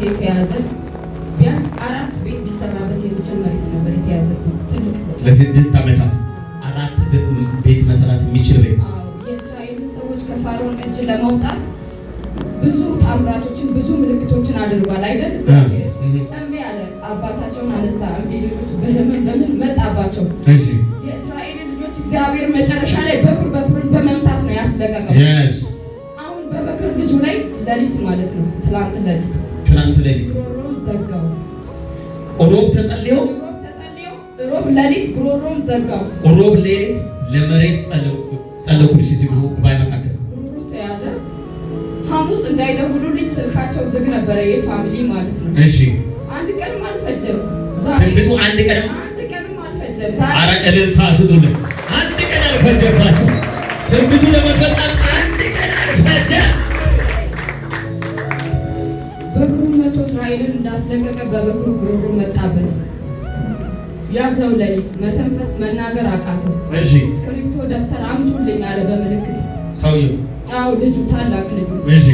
የተያዘ ቢያንስ 4 ቤት ቢሰራበት የሚችል መሬት ነበር የተያዘ። ትልቅ ለ6 ዓመታት 4 ቤት መስራት የሚችል ቤት። የእስራኤልን ሰዎች ከፋርዖን እጅ ለማውጣት ብዙ ታምራቶችን ብዙ ምልክቶችን አድርጓል አይደል? እምቢ አለ። አባታቸውን አነሳ። እምቢ ልጆች በምን መጣባቸው። እሺ የእስራኤልን ልጆች እግዚአብሔር መጨረሻ ላይ በኩርን በመምታት ነው ያስለቀቀው። አሁን በበኩር ልጁ ላይ ሌሊት ማለት ነው ትላንት ሌሊት ጉሮሮውን ዘጋው። ሮብ ተጸልዮ ሮብ ሌሊት ጉሮሮውን ዘጋው። ሮብ ሌሊት ለመሬት ጸለይኩልሽ ሲሉ ጉባኤ መካከል ጉሮሮ ተያዘ። ሐሙስ እንዳይደውሉልኝ ስልካቸው ዝግ ነበረ የፋሚሊ ማለት ነው። እሺ አንድ ቀንም አልፈጀም። ትንቢቱ አንድ ቀንም አልፈጀም። ኧረ እልልታ ስጡልኝ። አንድ ቀን አልፈጀባችሁ። ትንቢቱ ለመፈጸም አንድ ቀን አልፈጀም። በኩሩ መቶ እስራኤልን እንዳስለቀቀ በበኩሩ ጉሮሮ መጣበት። ያዘው ሌሊት መተንፈስ መናገር አቃተው። እሺ እስክሪብቶ ደብተር አምጡልኝ አለ በምልክት ሰውየው። አዎ ልጁ ታላቅ ልጁ። እሺ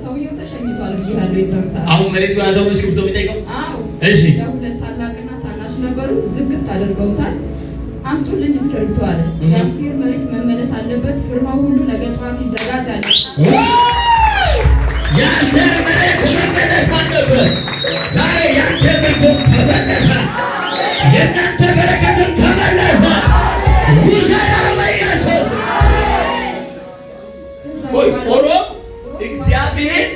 ሰውየው ተሸኝቷል ብያለሁ የዛን ሰዓት። አሁን መሬቱ ያዘው እስክሪብቶ የሚጠይቀው። አዎ እሺ ሁለት ታላቅና ታናሽ ነበሩ። ዝግት አድርገውታል። አምጡልኝ እስክሪብቶ አለ። የአስቴር መሬት መመለስ አለበት። ፍርማው ሁሉ ነገ ጠዋት ይዘጋጃል። የአስቴር መሬት መመለስ አለበት። ዛሬ ያንተ ምርኮ ተመለሰ። የእናንተ በረከትን ተመለሰ። ውሰዳው በኢየሱስ። ኦሮ እግዚአብሔር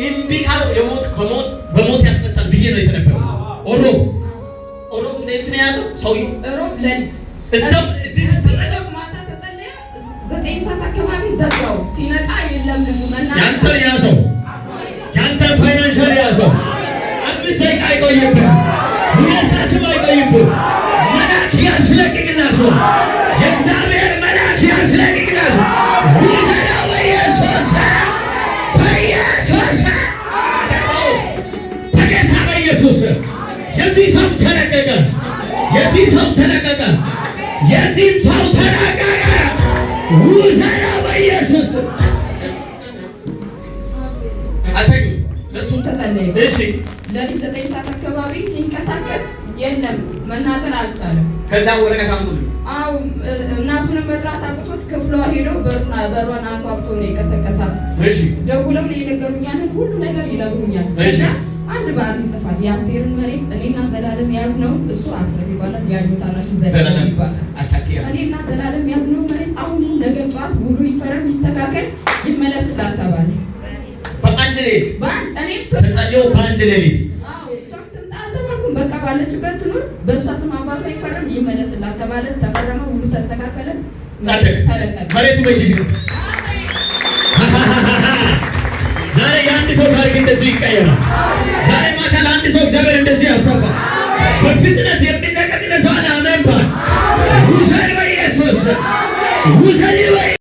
እምቢ ካለው በሞት ያስነሳል ብዬ ነው የተነበረው። ኦሮ ሌሊት ነው የያዘው ሰውዬው። ሮብ ሌሊት እዚህ ስትጠለቅ ማታ ተጸለየ። 9 ሰዓት አካባቢ ዘጋው። ሲነቃ የለም ያንተ ያዘው። ያንተ ፋይናንሻል ያዘው። 5 ደቂቃ አይቆይብህ። 2 ሰዓትም አይቆይብህ። መልአክ ያስለቅቅላችሁ። የእግዚአብሔር መልአክ ያስለቅቅላችሁ። ውሰዳው በኢየሱስ በጌታ በኢየሱስ። የዚህ ሰው ተለቀቀ። የዚህ ሰው ተለቀቀ። ውሰዳው በኢየሱስ። አሰኙት ለሱ ተጸለየ። እሺ ሌሊት 9 ሰዓት አካባቢ ሲንቀሳቀስ የለም መናገር አልቻለም። ከዛ ወረቀት አምጡልኝ። አው እናቱንም መጥራት አቅቶት ክፍሏ ሄዶ በሯን አንኳኩቶ ነው የቀሰቀሳት። እሺ ደውለው ነው የነገሩኛል። ሁሉ ነገር ይነግሩኛል። እሺ አንድ በአንድ ይጽፋል። የአስቴርን መሬት እኔና ዘላለም ያዝነው። እሱ አስረት ይባላል። ያዩ ታናሹ ዘላለም ይባላል። አቻኪያ እኔና ዘላለም ያዝነው መሬት አሁን ነገ ጧት ውሉ ይፈረም ይስተካከል ይመለስላት ተባለ። በአንድ ሌሊት እኔም ተጸልዮ በአንድ ሌሊት በቃ ባለችበት ትኑር። በእሷ ስም አባቷ ይፈርም ይመለስላት ተባለ። ተፈረመ። ሁሉ ተስተካከለ። ተለቀቀ። መሬቱ በእጅሽ ነው። ዛሬ የአንድ ሰው ታሪክ እንደዚህ ይቀየራል። ዛሬ ማታ ለአንድ ሰው እግዚአብሔር እንደዚህ ያሰፋል። በፍጥነት የሚለቀቅ ለሰው አሜን ባል። ውሰድ በኢየሱስ ውሰድ